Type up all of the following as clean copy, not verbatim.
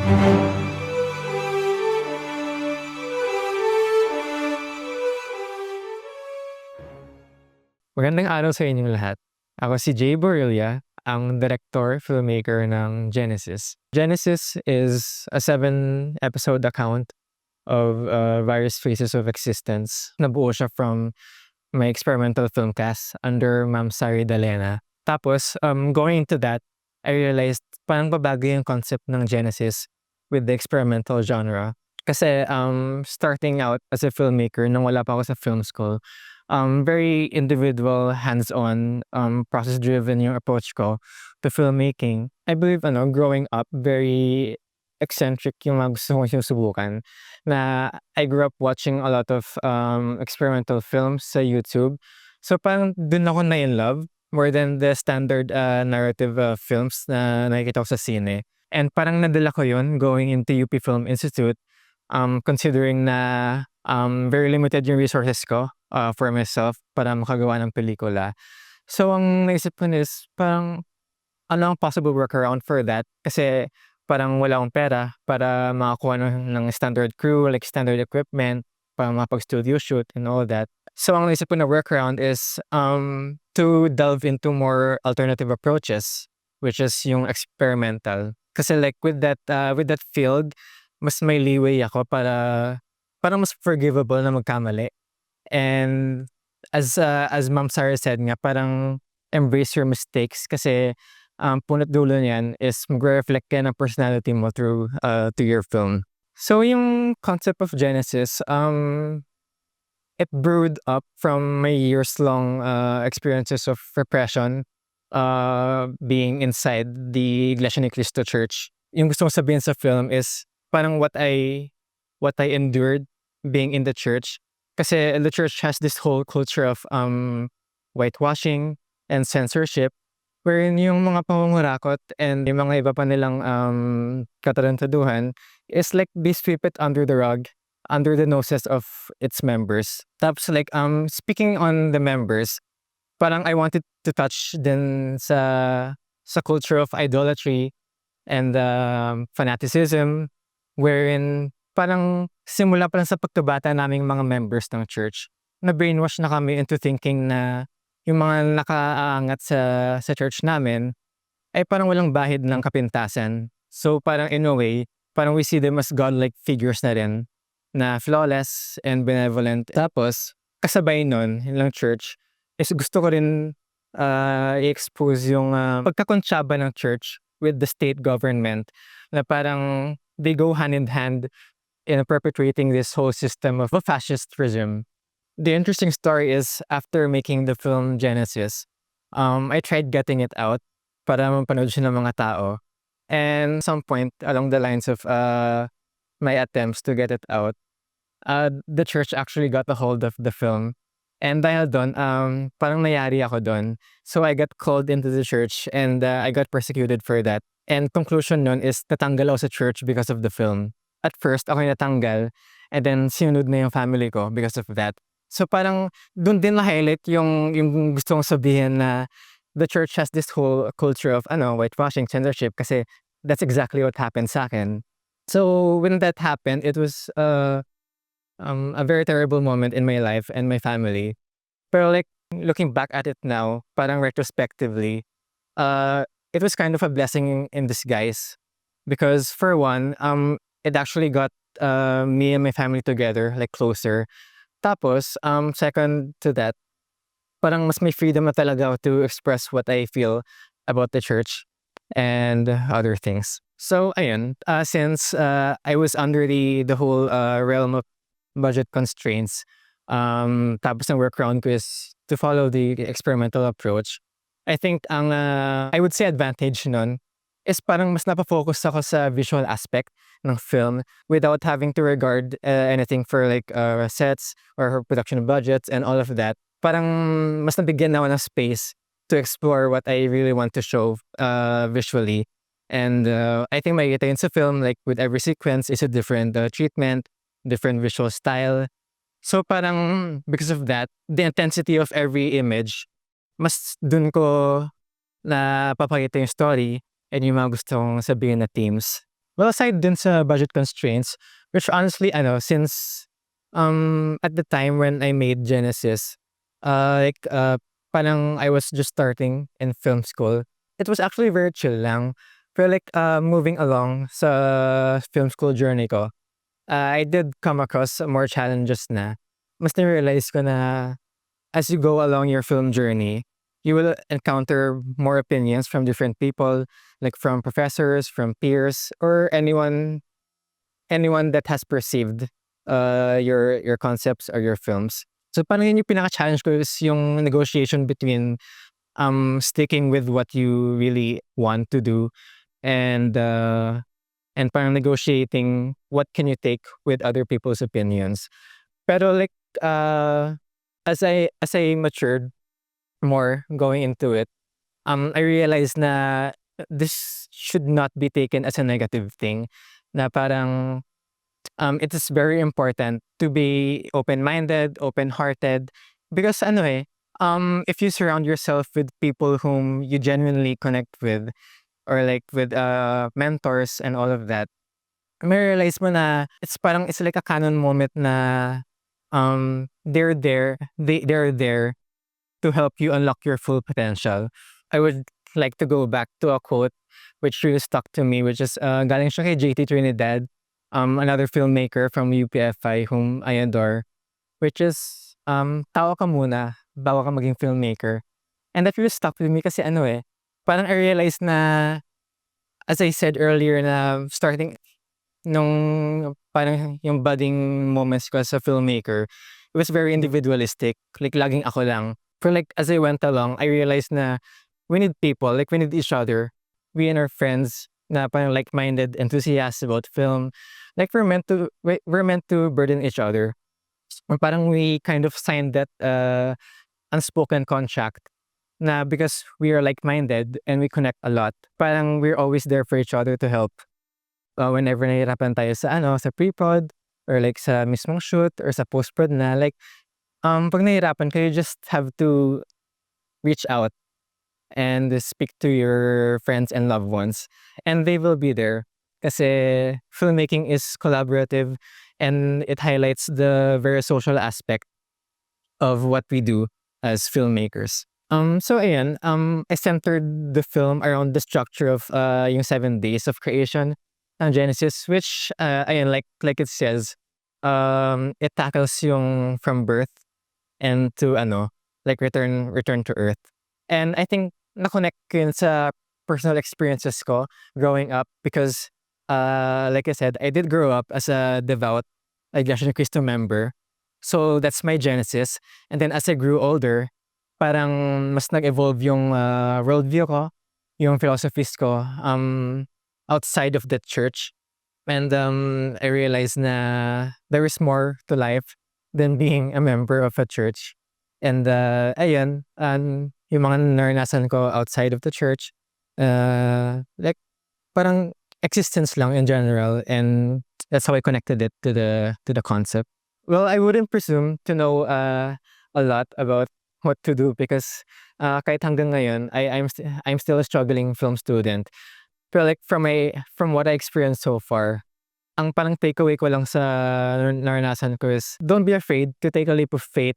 Magandang araw sa inyong lahat. Ako si Borilla, ang director, filmmaker ng Genesis. Genesis is a 7-episode account of various phases of existence. Nabuo siya from my experimental film cast under Ma'am Sari Dalena. Tapos, going into that, I realized parang babago yung concept ng Genesis with the experimental genre. Kasi starting out as a filmmaker nung wala pa ako sa film school, very individual, hands-on, process-driven yung approach ko to filmmaking. I believe, growing up, very eccentric yung mga gusto kong sinusubukan. Na I grew up watching a lot of experimental films sa YouTube. So parang dun ako na in love more than the standard narrative films na nakikita ko sa sine. And parang nadala ko yun going into UP Film Institute, considering na very limited yung resources ko for myself para makagawa ng pelikula. So ang naisip ko is parang ano ang possible workaround for that? Kasi parang wala akong pera para makakuha ng standard crew, like standard equipment, para makapag-studio shoot and all that. So ang naisip ko na workaround is to delve into more alternative approaches, which is yung experimental. Kasi like with that field, mas may leeway ako para parang mas forgivable na magkamali. And as Ma'am Sarah said nga, parang embrace your mistakes kasi punot dulo niyan is magre-reflect ka ng personality mo through to your film. So yung concept of Genesis, it brewed up from my years-long experiences of repression, being inside the Iglesia ni Cristo Church. Yung gusto kong sabihin sa film is parang what I endured being in the church. Kasi the church has this whole culture of whitewashing and censorship, wherein yung mga pangungurakot and yung mga iba pa nilang katarantaduhan is like they sweep it under the rug, under the noses of its members. Tapos like speaking on the members, parang I wanted to touch din sa culture of idolatry and fanaticism, wherein parang simula pa lang sa pagkabata naming mga members ng church, na-brainwash na kami into thinking na yung mga nakaangat sa church namin ay parang walang bahid ng kapintasan. So parang in a way, parang we see them as godlike figures na rin, na flawless and benevolent. Tapos, kasabay nun, yung church, is gusto ko rin i-expose yung pagkakontsaba ng church with the state government, na parang they go hand in hand in perpetuating this whole system of a fascist regime. The interesting story is, after making the film Genesis, I tried getting it out para mapanood siya ng mga tao. And some point along the lines of my attempts to get it out, the church actually got a hold of the film. And dahil doon, parang nayari ako doon. So I got called into the church and I got persecuted for that. And conclusion nun is natanggal ako sa church because of the film. At first, ako yung natanggal, and then sinunod na yung family ko because of that. So parang doon din na-highlight yung gusto kong sabihin na the church has this whole culture of whitewashing, censorship, kasi that's exactly what happened sa akin. So when that happened, it was a very terrible moment in my life and my family. Pero like looking back at it now, parang retrospectively, it was kind of a blessing in disguise. Because for one, it actually got me and my family together, like closer. Tapos, second to that, parang mas may freedom na talaga ako to express what I feel about the church and other things. So, ayun, since I was under the whole realm of budget constraints, tapos ang workaround ko is to follow the experimental approach. I think I would say advantage nun is parang mas napafocus ako sa visual aspect ng film without having to regard anything for like sets or production budgets and all of that. Parang mas nabigyan na ako ng space to explore what I really want to show visually. And I think makikita yun sa film, like with every sequence is a different treatment, different visual style. So parang because of that, the intensity of every image, mas dun ko na papakita yung story and yung mga gustong sabihin na themes. Well, aside din sa budget constraints, which honestly, since at the time when I made Genesis, like parang I was just starting in film school. It was actually very chill lang. Pero like moving along sa film school journey ko, I did come across more challenges na. Mas na-realize ko na as you go along your film journey, you will encounter more opinions from different people, like from professors, from peers, or anyone that has perceived your concepts or your films. So parang yun yung pinaka-challenge ko is yung negotiation between sticking with what you really want to do and parang negotiating what can you take with other people's opinions. Pero like as I matured more going into it, I realized na this should not be taken as a negative thing. Na parang it is very important to be open-minded, open-hearted because if you surround yourself with people whom you genuinely connect with or like with mentors and all of that, may realize mo na it's like a canon moment na they're there to help you unlock your full potential. I would like to go back to a quote which really stuck to me, which is galing siya kay JT Trinidad, another filmmaker from UPFI whom I adore, which is tawa ka muna bago ka maging filmmaker. And that really stuck with me kasi parang I realized na, as I said earlier, na starting nung parang yung budding moments ko as a filmmaker, it was very individualistic. Like laging ako lang. For like as I went along, I realized na we need people, like we need each other. We and our friends na parang like-minded enthusiasts about film. Like we're meant to burden each other. Or parang we kind of signed that unspoken contract na because we are like-minded and we connect a lot. Parang we're always there for each other to help. Whenever nahihirapan tayo sa pre-prod or like sa mismong shoot or sa post-prod na like pag nahihirapan ka, you just have to reach out and speak to your friends and loved ones and they will be there kasi filmmaking is collaborative and it highlights the very social aspect of what we do as filmmakers. So ayan, I centered the film around the structure of yung 7 days of creation ng Genesis, which ayan, like it says, it tackles yung from birth and to like return to earth. And I think na-connect ko yun sa personal experiences ko growing up because like I said, I did grow up as a devout Iglesia ni Cristo member. So that's my Genesis. And then as I grew older, parang mas nag-evolve yung worldview ko, yung philosophies ko outside of the church. And I realized na there is more to life than being a member of a church. And ayun, yung mga naranasan ko outside of the church, like parang existence lang in general, and that's how I connected it to the concept. Well, I wouldn't presume to know a lot about what to do because kahit hanggang ngayon, I'm still a struggling film student. Pero like from what I experienced so far, ang parang takeaway ko lang sa naranasan ko is don't be afraid to take a leap of faith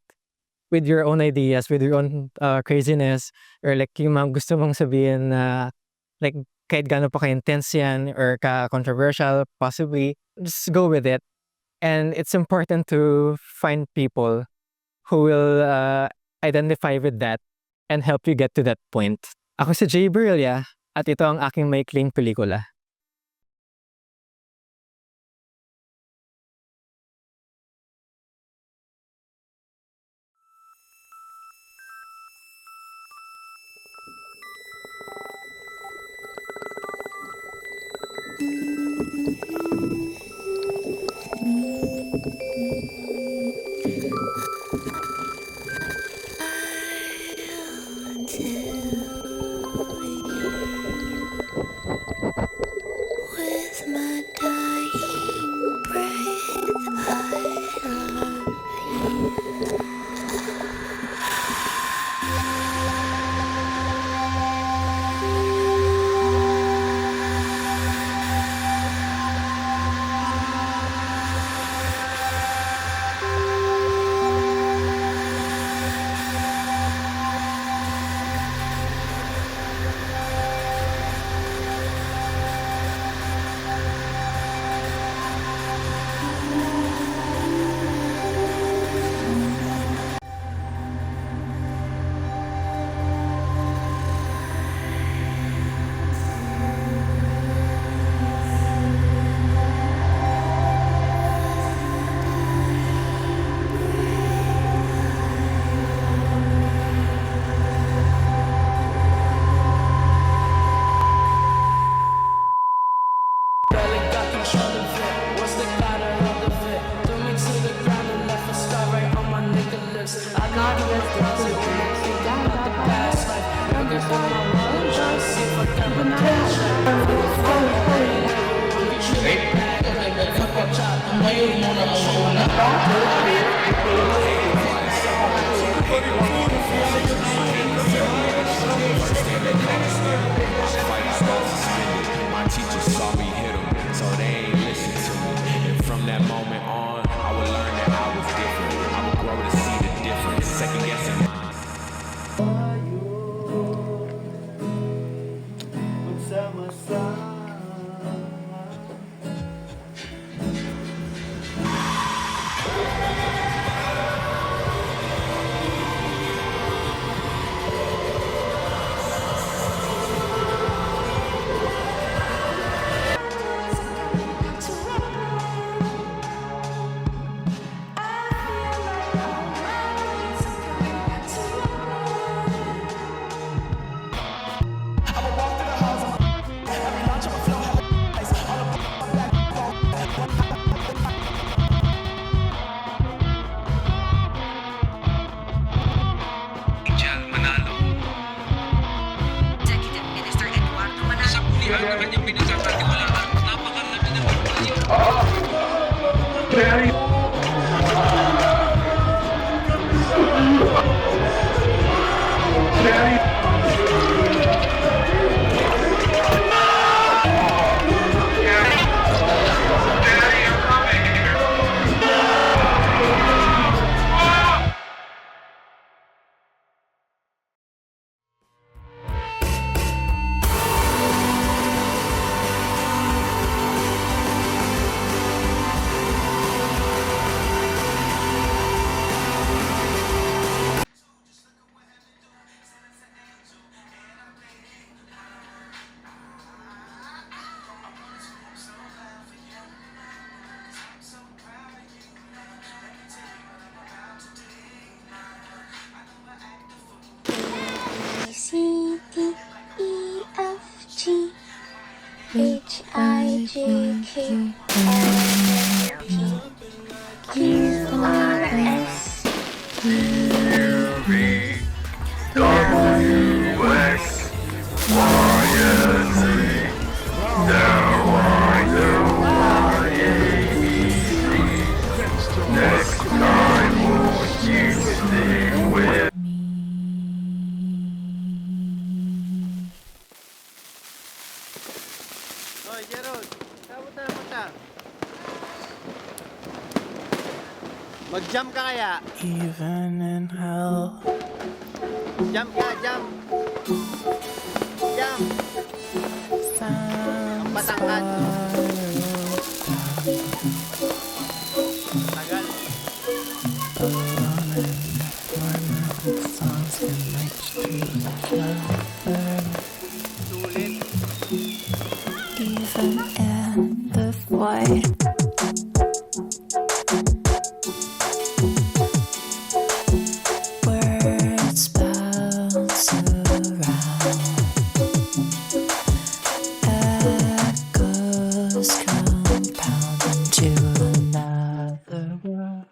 with your own ideas, with your own craziness, or like yung mga gusto mong sabihin na like kahit gaano pa ka-intense yan or ka-controversial, possibly, just go with it. And it's important to find people who will identify with that and help you get to that point. Ako si Borilla at ito ang aking maikling pelikula. My teacher saw me hit 'em, so they ain't listen to me. And from that moment on, I would learn that I was different. I would grow to see the difference. Second guessing my C D E F G H I J K L M N P Q R S T U V W X Y and Z. Now I know my ABC. Next time won't you stick with Hoy, Gerald, saan tayo punta? Mag-jump ka kaya? Even in hell, Jump ka, jump! Jump! Ang patangkad. Tagal. songs in my street lover. Sulit. Even in the void, words bounce around, echoes compound into another world.